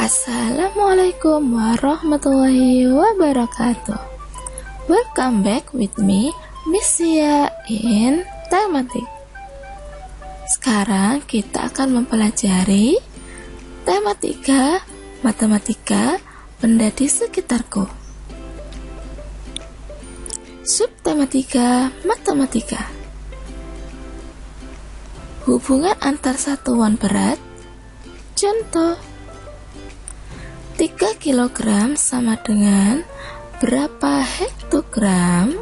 Assalamualaikum warahmatullahi wabarakatuh. Welcome back with me, Miss Sia in Tematik. Sekarang kita akan mempelajari tema 3 matematika benda di sekitarku. Subtema 3 matematika. Hubungan antar satuan berat. Contoh, 3 kg sama dengan berapa hektogram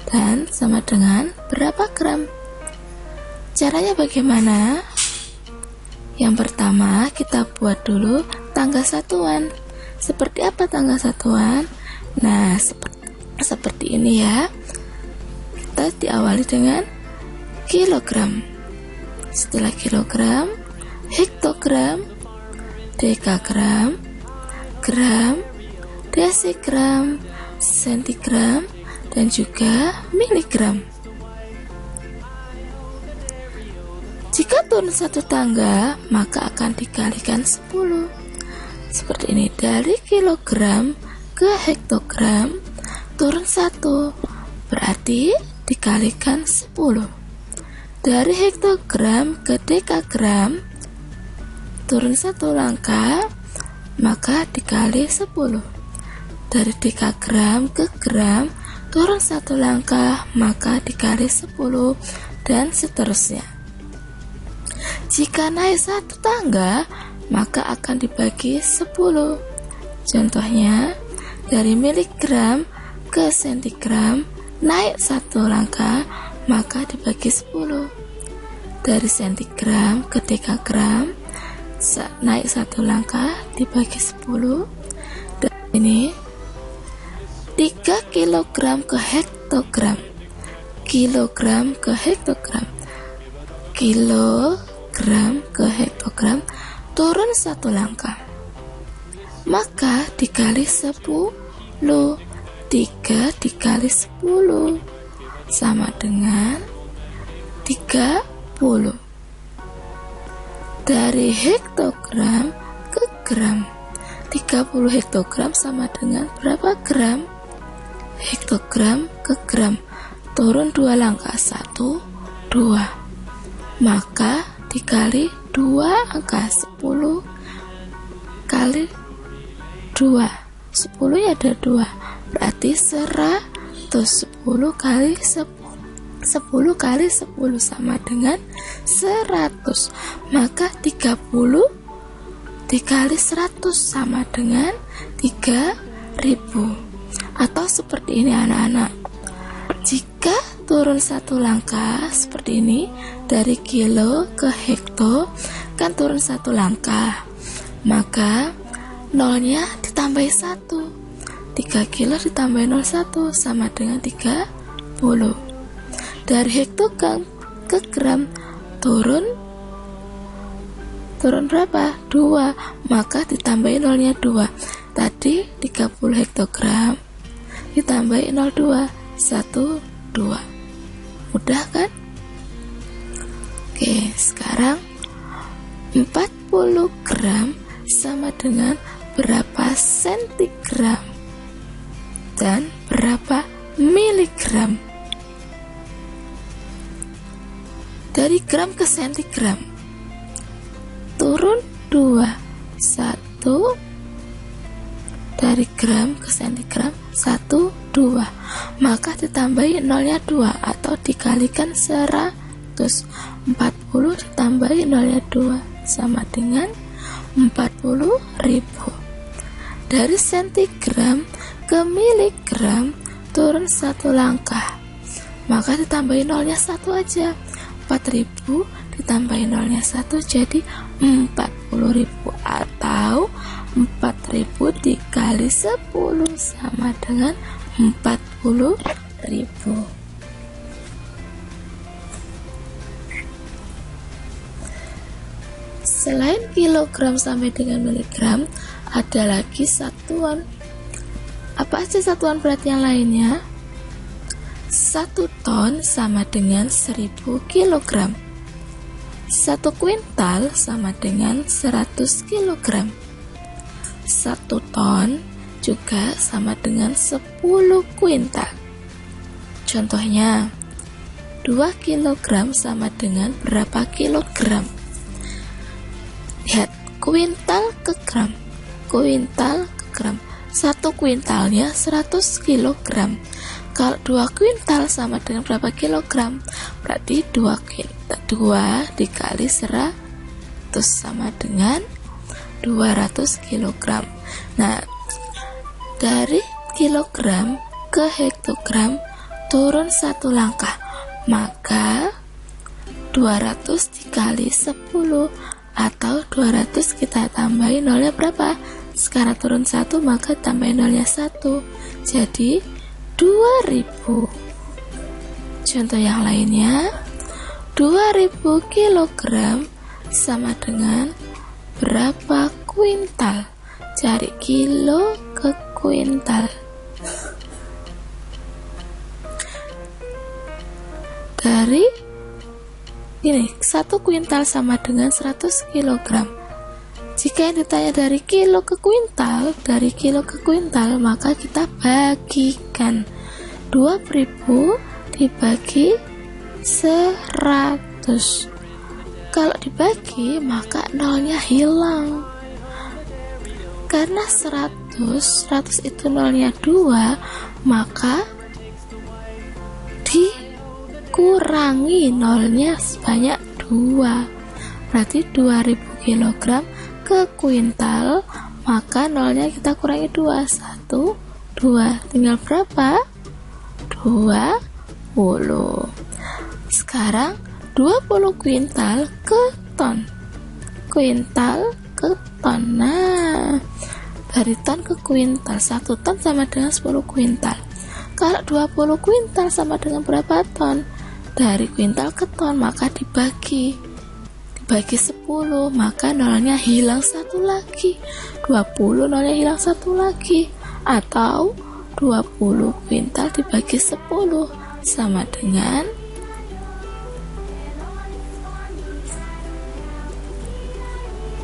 dan sama dengan berapa gram. Caranya bagaimana? Yang pertama, kita buat dulu tangga satuan. Seperti apa tangga satuan? Nah, seperti ini ya. Kita diawali dengan kilogram. Setelah kilogram, hektogram, dekagram, gram, desigram, sentigram, dan juga miligram. Jika turun satu tangga, maka akan dikalikan 10. Seperti ini, dari kilogram ke hektogram turun 1, berarti dikalikan 10. Dari hektogram ke dekagram turun 1 langkah, maka dikali 10. Dari dekagram ke gram turun 1 langkah, maka dikali 10, dan seterusnya. Jika naik 1 tangga, maka akan dibagi 10. Contohnya, dari miligram ke sentigram naik 1 langkah, maka dibagi 10. Dari sentigram ke dekagram naik 1 langkah, dibagi 10. Dan ini 3 kilogram ke hektogram. Kilogram ke hektogram. Kilogram ke hektogram turun 1 langkah, maka dikali 10. 3 dikali 10 sama dengan 30. Dari hektogram ke gram, 30 hektogram sama dengan berapa gram? Hektogram ke gram turun 2 langkah, 1, 2, maka dikali 2 angka 10 kali 2, 10 ya ada 2, berarti 110 kali 10. 10 kali 10 sama dengan 100, maka 30 dikali 100 sama dengan 3000. Atau seperti ini anak-anak, jika turun 1 langkah seperti ini, dari kilo ke hekto kan turun 1 langkah, maka nolnya ditambahi 1. 3 kilo ditambahi 01 sama dengan 30. Dari hektogram ke gram turun berapa? 2, maka ditambahi nolnya 2. Tadi 30 hektogram ditambahi 02, 1, 2. Mudah kan? Oke, sekarang 40 gram sama dengan berapa sentigram dan berapa miligram. Dari gram ke sentigram turun 2, 1. Dari gram ke sentigram 1, 2, maka ditambahi nolnya 2 atau dikalikan 100. 40 ditambahi nolnya 2 sama dengan 40.000. Dari sentigram ke miligram turun 1 langkah, maka ditambahi nolnya 1 aja. 4000 ditambahi nolnya 1 jadi 40.000, atau 4000 dikali 10 sama dengan 40.000. Selain kilogram sampai dengan miligram, ada lagi satuan. Apa aja satuan berat yang lainnya? 1 ton sama dengan 1000 kg. 1 kuintal sama dengan 100 kg. 1 ton juga sama dengan 10 kuintal. Contohnya, 2 kilogram sama dengan berapa kilogram? Lihat, kuintal ke gram. Kuintal ke gram. 1 kuintalnya 100 kilogram. Kalau 2 kuintal sama dengan berapa kilogram? Berarti 2 dikali 100 sama dengan 200 kilogram. Nah, dari kilogram ke hektogram turun 1 langkah. Maka 200 dikali 10 atau 200 kita tambahin nolnya berapa? Sekarang turun 1 maka tambahin nolnya 1. Jadi 2000. Contoh yang lainnya, 2000 kilogram sama dengan berapa kuintal? Cari kilo ke kuintal. Dari ini 1 kuintal sama dengan 100 kilogram. Jika yang ditanya dari kilo ke kuintal, maka kita bagikan 2000 dibagi 100. Kalau dibagi maka nolnya hilang. Karena 100 itu nolnya 2, maka dikurangi nolnya sebanyak 2. Berarti 2000 kg ke kuintal, maka nolnya kita kurangi 2. 1, 2. Tinggal berapa? 20. Sekarang 20 kuintal ke ton. Kuintal ke ton. Nah, dari ton ke kuintal, 1 ton sama dengan 10 kuintal. Kalau 20 kuintal sama dengan berapa ton? Dari kuintal ke ton, maka dibagi 10, maka nolnya hilang 1 lagi. 20 nolnya hilang 1 lagi. Atau 20 kuintal dibagi 10 sama dengan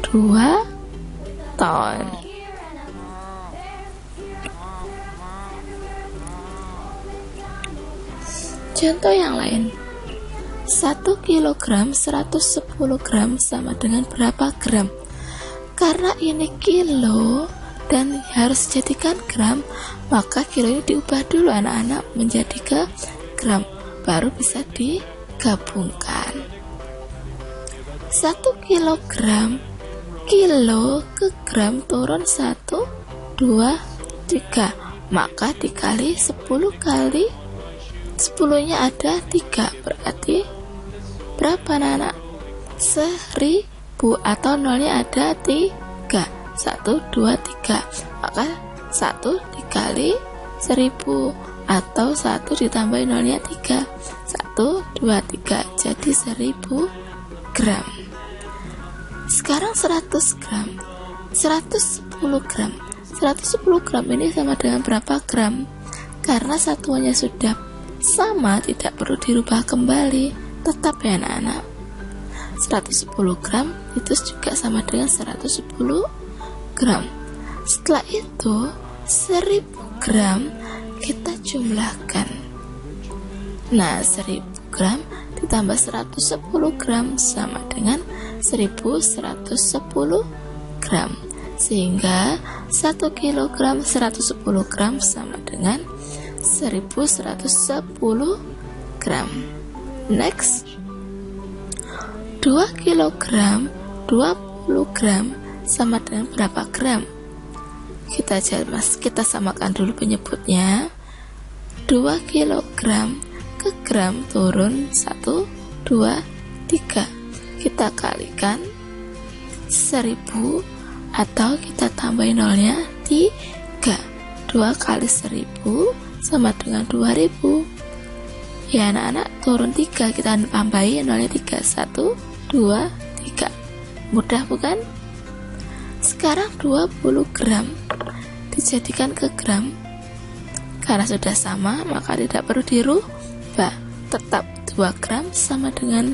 2 ton. Contoh yang lain, 1 kilogram 110 gram sama dengan berapa gram? Karena ini kilo dan harus dijadikan gram, maka kilo ini diubah dulu anak-anak menjadi ke gram, baru bisa digabungkan. 1 kilogram, kilo ke gram turun 1, 2, 3, maka dikali 10 kali 10-nya ada 3, berarti berapa anak-anak? 1000, atau nolnya ada 3. 1, 2, 3, maka 1 dikali 1000 atau 1 ditambah nolnya 3. 1, 2, 3, jadi 1000 gram. Sekarang 100 gram, 110 gram. 110 gram ini sama dengan berapa gram? Karena satuannya sudah sama, tidak perlu dirubah kembali, tetap ya anak-anak. 110 gram itu juga sama dengan 110 gram. Setelah itu 1000 gram kita jumlahkan. Nah, 1000 gram ditambah 110 gram sama dengan 1110 gram, sehingga 1 kilogram 110 gram sama dengan 1110 gram. Next, 2 kilogram 20 gram sama dengan berapa gram? Kita samakan dulu penyebutnya. 2 kilogram ke gram turun 1, 2, 3. Kita kalikan 1000 atau kita tambahin nolnya 3. 2 kali 1000 sama dengan 2000. Ya anak-anak, turun 3, kita tambahin nolnya 3. 1, 2, 3. Mudah bukan? Sekarang 20 gram dijadikan ke gram. Karena sudah sama, maka tidak perlu dirubah. Tetap 2 gram sama dengan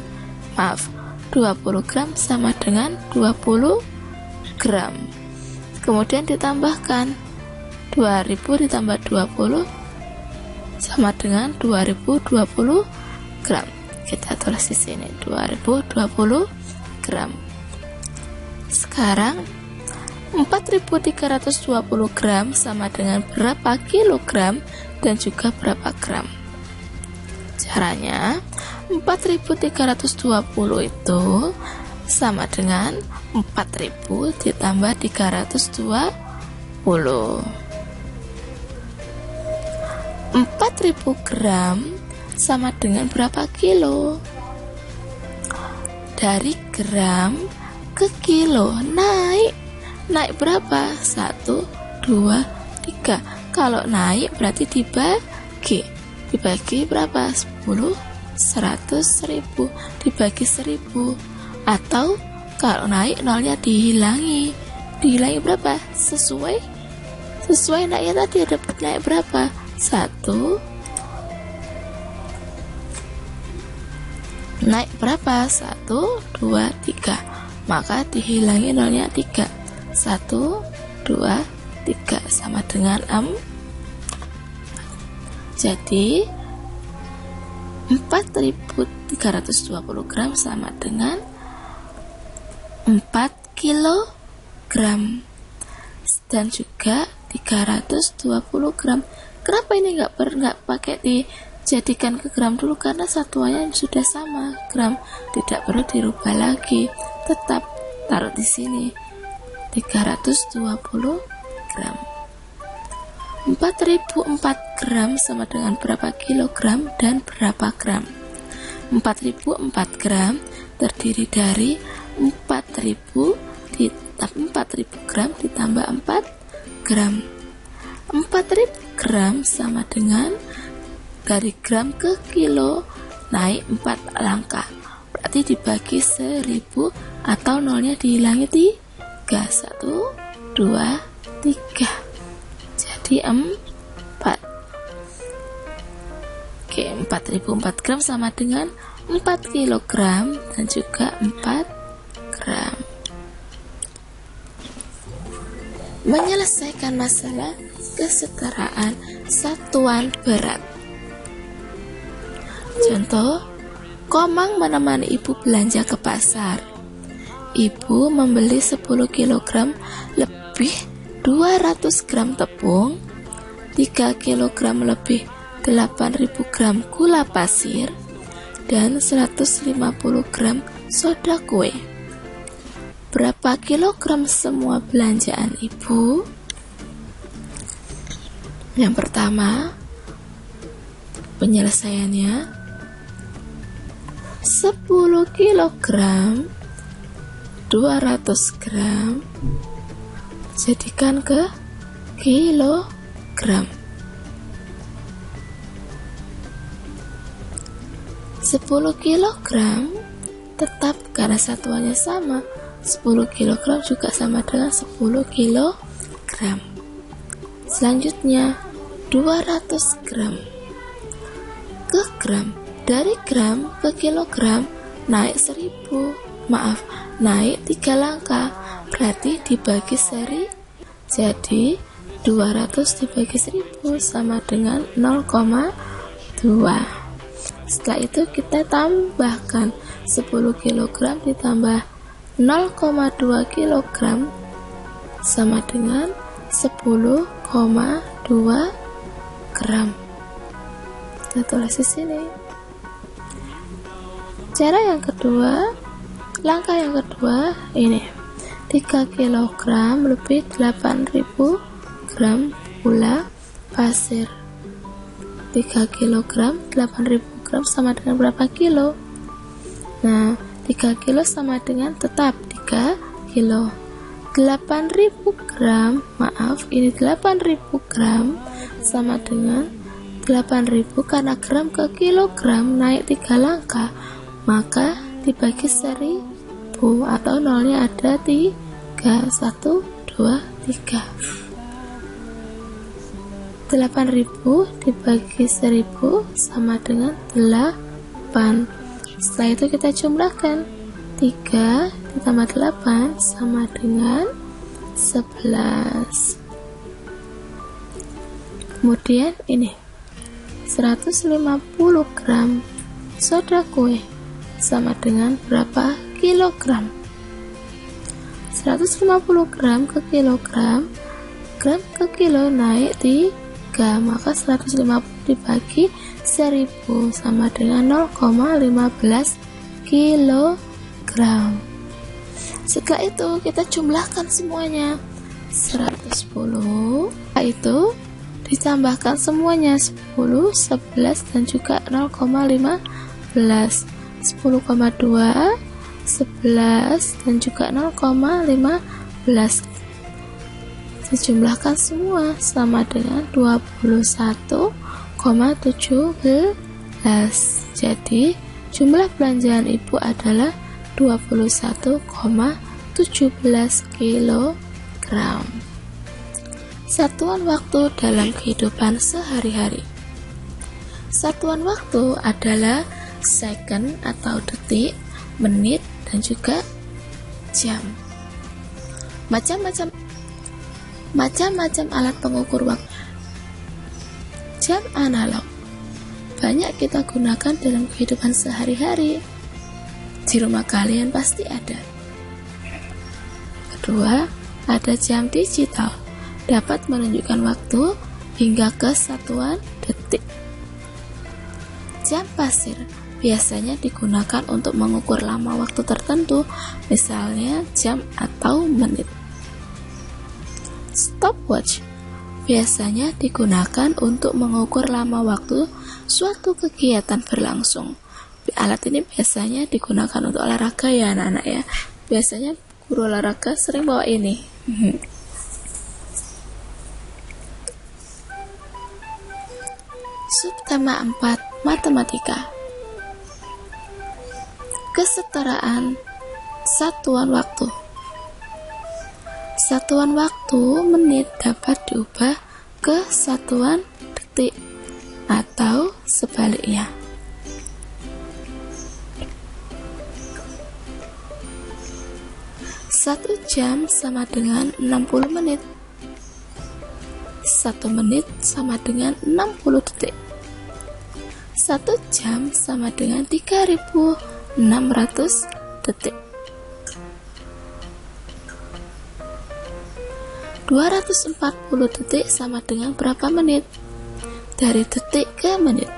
20 gram sama dengan 20 gram. kemudian ditambahkan 2000 ditambah 20 sama dengan 2020 gram. Kita tulis di sini 2020 gram. Sekarang 4320 gram sama dengan berapa kilogram dan juga berapa gram. Caranya 4320 itu sama dengan 4000 ditambah 320. 4000 gram sama dengan berapa kilo? Dari gram ke kilo naik berapa? 1, 2, 3. Kalau naik berarti dibagi berapa? 10, 100, 1000 dibagi 1000. Atau kalau naik nolnya dihilangi berapa? Sesuai naiknya tadi ada naik berapa? 1 naik berapa? 1, 2, 3, maka dihilangi nolnya 3. 1, 2, 3 sama dengan 4. Jadi 4320 gram sama dengan 4 kilogram dan juga 320 gram. Kenapa ini nggak pakai dijadikan ke gram dulu? Karena satuannya sudah sama, gram, tidak perlu dirubah lagi, tetap taruh di sini 320 gram. 4004 gram sama dengan berapa kilogram dan berapa gram? 4004 gram terdiri dari 4000 gram ditambah 4 gram. 4000 gram sama dengan dari gram ke kilo naik 4 langkah, berarti dibagi 1000 atau nolnya dihilangi 3. 1, 2, 3 jadi 4. Oke, 4004 gram sama dengan 4 kilogram dan juga 4 gram. Menyelesaikan masalah kesetaraan satuan berat. Contoh, Komang menemani ibu belanja ke pasar. Ibu membeli 10 kg lebih 200 gram tepung, 3 kg lebih 8000 gram gula pasir, dan 150 gram soda kue. Berapa kilogram semua belanjaan ibu? Yang pertama, penyelesaiannya 10 kilogram 200 gram jadikan ke kilogram. 10 kilogram tetap karena satuannya sama, 10 kilogram juga sama dengan 10 kilogram. Selanjutnya 200 gram ke gram. Dari gram ke kilogram naik 3 langkah, berarti dibagi 1000. Jadi 200 dibagi 1000 sama dengan 0,2. Setelah itu kita tambahkan 10 kg ditambah 0,2 kg sama dengan 10,2 gram. Kita tulis di sini. Langkah yang kedua ini 3 kg lebih 8000 gram gula pasir. 3 kg 8000 gram sama dengan berapa kilo? Nah, 3 kilo sama dengan tetap 3 kilo. 8000 gram, ini 8000 gram sama dengan 8000 karena gram ke kilogram naik 3 langkah, maka dibagi 1000 atau nolnya ada 3. 1, 2, 3. 8000 dibagi 1000 sama dengan 8. Setelah itu kita jumlahkan 3 ditambah 8 sama dengan 11. Kemudian ini 150 gram soda kue sama dengan berapa kilogram? 150 gram ke kilogram, gram ke kilo naik 3, maka 150 dibagi 1000 sama dengan 0,15 kilogram. Setelah itu kita jumlahkan semuanya. 110 itu ditambahkan semuanya 10, 11 dan juga 0,15. 10,2, 11 dan juga 0,15. Dijumlahkan semua sama dengan 21,17. Jadi jumlah belanjaan ibu adalah 21,17 kilogram. Satuan waktu dalam kehidupan sehari-hari. Satuan waktu adalah second atau detik, menit, dan juga jam. Macam-macam alat pengukur waktu. Jam analog banyak kita gunakan dalam kehidupan sehari-hari. Di rumah kalian pasti ada. Kedua, ada jam digital, dapat menunjukkan waktu hingga ke satuan detik. Jam pasir biasanya digunakan untuk mengukur lama waktu tertentu, misalnya jam atau menit. Stopwatch biasanya digunakan untuk mengukur lama waktu suatu kegiatan berlangsung. Alat ini biasanya digunakan untuk olahraga ya anak-anak ya. Biasanya guru olahraga sering bawa ini. Subtema 4, matematika. Kesetaraan satuan waktu. Satuan waktu menit dapat diubah ke satuan detik atau sebaliknya. Satu jam sama dengan 60 menit. 1 menit sama dengan 60 detik. 1 jam sama dengan 3600 detik. 240 detik sama dengan berapa menit? Dari detik ke menit.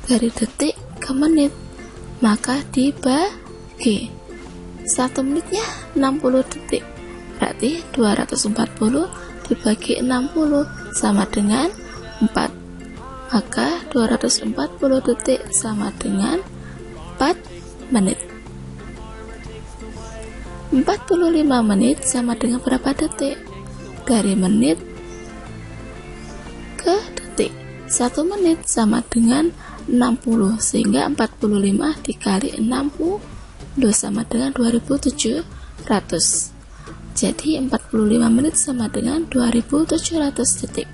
Dari detik ke menit, maka dibagi. 1 menitnya 60 detik. Berarti 240 dibagi 60 sama dengan 4. Maka 240 detik sama dengan 4 menit. 45 menit sama dengan berapa detik? Dari menit ke detik. 1 menit sama dengan 60, sehingga 45 dikali 60 sama dengan 2700. Jadi 45 menit sama dengan 2700 detik.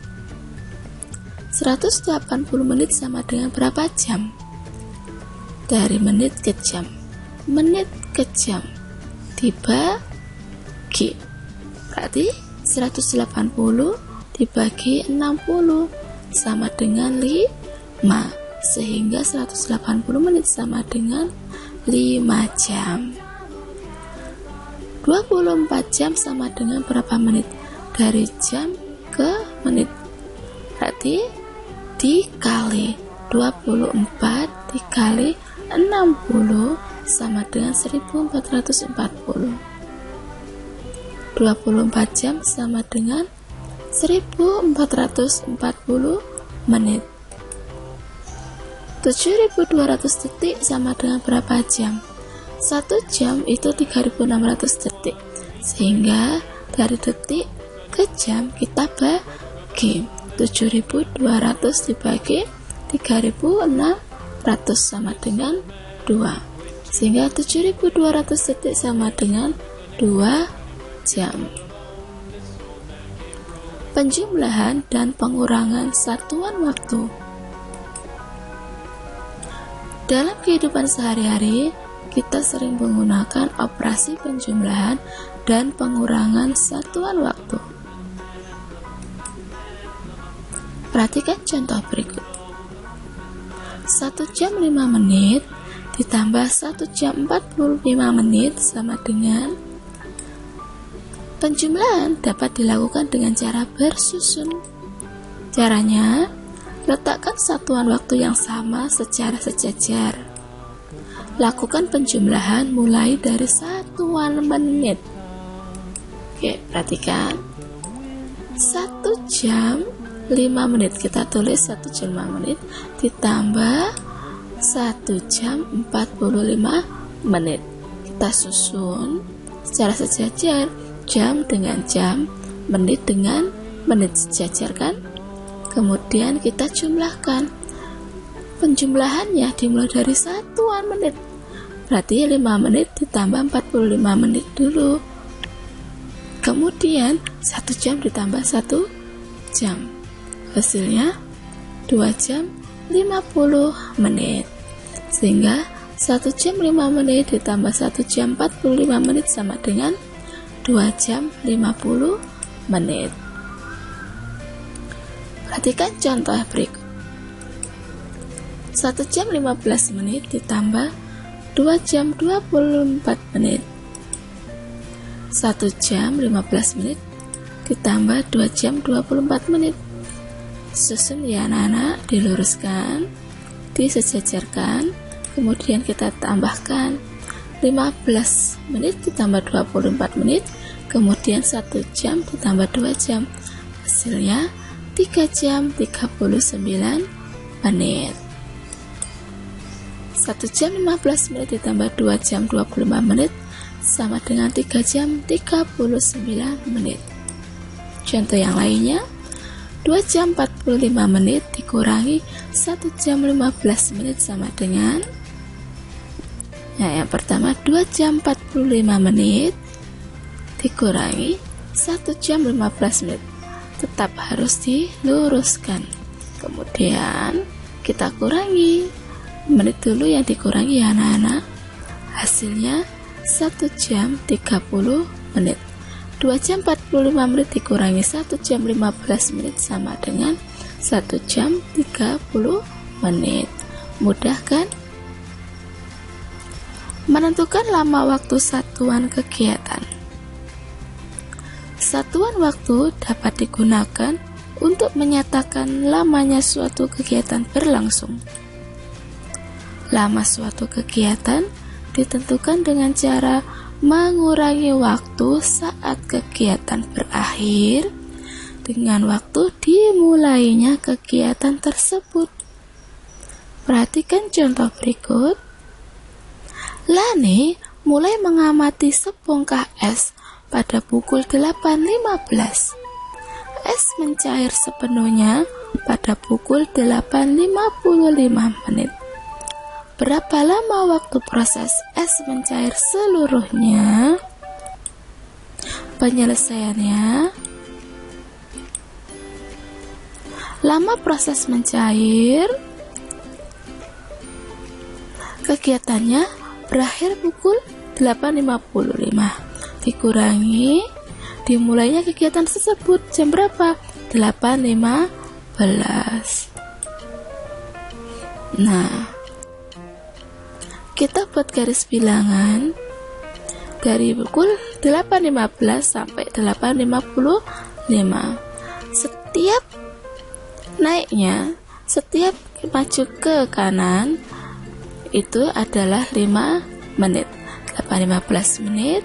180 menit sama dengan berapa jam? Dari menit ke jam. Menit ke jam dibagi. Berarti 180 dibagi 60 sama dengan 5. Sehingga 180 menit sama dengan 5 jam. 24 jam sama dengan berapa menit? Dari jam ke menit. Berarti dikali 24 dikali 60 sama dengan 1440. 24 jam sama dengan 1440 menit. 7200 detik sama dengan berapa jam? 1 jam itu 3600 detik. Sehingga dari detik ke jam kita bagi. 7200 dibagi 3600 sama dengan 2. Sehingga 7200 detik sama dengan 2 jam. Penjumlahan dan pengurangan satuan waktu. Dalam kehidupan sehari-hari, kita sering menggunakan operasi penjumlahan dan pengurangan satuan waktu. Perhatikan contoh berikut. 1 jam 5 menit ditambah 1 jam 45 menit sama dengan. Penjumlahan dapat dilakukan dengan cara bersusun. Caranya, letakkan satuan waktu yang sama secara sejajar. Lakukan penjumlahan mulai dari satuan menit. Oke, perhatikan. 1 jam 5 menit, kita tulis 1 jam 5 menit ditambah 1 jam 45 menit. Kita susun secara sejajar, jam dengan jam, menit dengan menit, sejajar kan? Kemudian kita jumlahkan. Penjumlahannya dimulai dari satuan menit. Berarti 5 menit ditambah 45 menit dulu. Kemudian 1 jam ditambah 1 jam. Hasilnya 2 jam 50 menit. Sehingga 1 jam 5 menit ditambah 1 jam 45 menit sama dengan 2 jam 50 menit. Perhatikan contoh berikut. 1 jam 15 menit ditambah 2 jam 24 menit. 1 jam 15 menit ditambah 2 jam 24 menit. Susun ya anak-anak, diluruskan, disejajarkan, kemudian kita tambahkan 15 menit ditambah 24 menit, kemudian 1 jam ditambah 2 jam. Hasilnya 3 jam 39 menit. 1 jam 15 menit ditambah 2 jam 25 menit sama dengan 3 jam 39 menit. Contoh yang lainnya, 2 jam 45 menit dikurangi 1 jam 15 menit sama dengan, yang pertama 2 jam 45 menit dikurangi 1 jam 15 menit, tetap harus diluruskan. Kemudian kita kurangi menit dulu yang dikurangi ya anak-anak. Hasilnya 1 jam 30 menit. 2 jam 45 menit dikurangi 1 jam 15 menit sama dengan 1 jam 30 menit. Mudah kan? Menentukan lama waktu satuan kegiatan. Satuan waktu dapat digunakan untuk menyatakan lamanya suatu kegiatan berlangsung. Lama suatu kegiatan ditentukan dengan cara mengurangi waktu saat kegiatan berakhir dengan waktu dimulainya kegiatan tersebut. Perhatikan contoh berikut. Lani mulai mengamati sebongkah es pada pukul 8.15. Es mencair sepenuhnya pada pukul 8.55 menit. Berapa lama waktu proses es mencair seluruhnya? Penyelesaiannya, lama proses mencair, kegiatannya berakhir pukul 8.55 dikurangi dimulainya kegiatan tersebut jam berapa? 8.15. Nah, kita buat garis bilangan dari pukul 8.15 sampai 8.55. Setiap naiknya, setiap maju ke kanan itu adalah 5 menit. 8.15 menit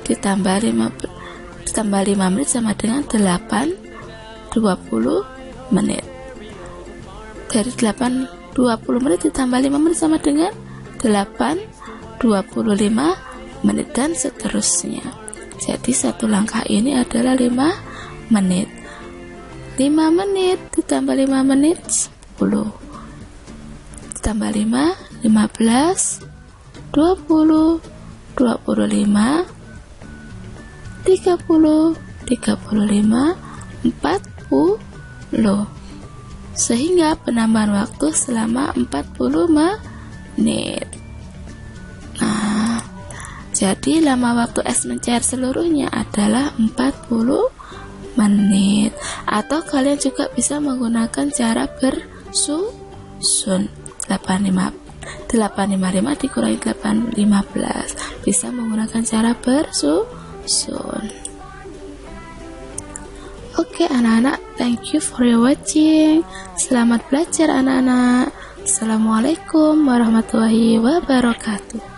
ditambah 5 menit sama dengan 8.20 menit. Dari 8.20 menit ditambah 5 menit sama dengan 8.25 menit dan seterusnya. Jadi satu langkah ini adalah 5 menit. 5 menit ditambah 5 menit 10. Ditambah 5, 15, 20, 25, 30, 35, 40. Sehingga penambahan waktu selama 40 menit. Jadi lama waktu es mencair seluruhnya adalah 40 menit. Atau kalian juga bisa menggunakan cara bersusun. 855 dikurangi 815. Bisa menggunakan cara bersusun. Oke anak-anak, thank you for your watching. Selamat belajar anak-anak. Assalamualaikum warahmatullahi wabarakatuh.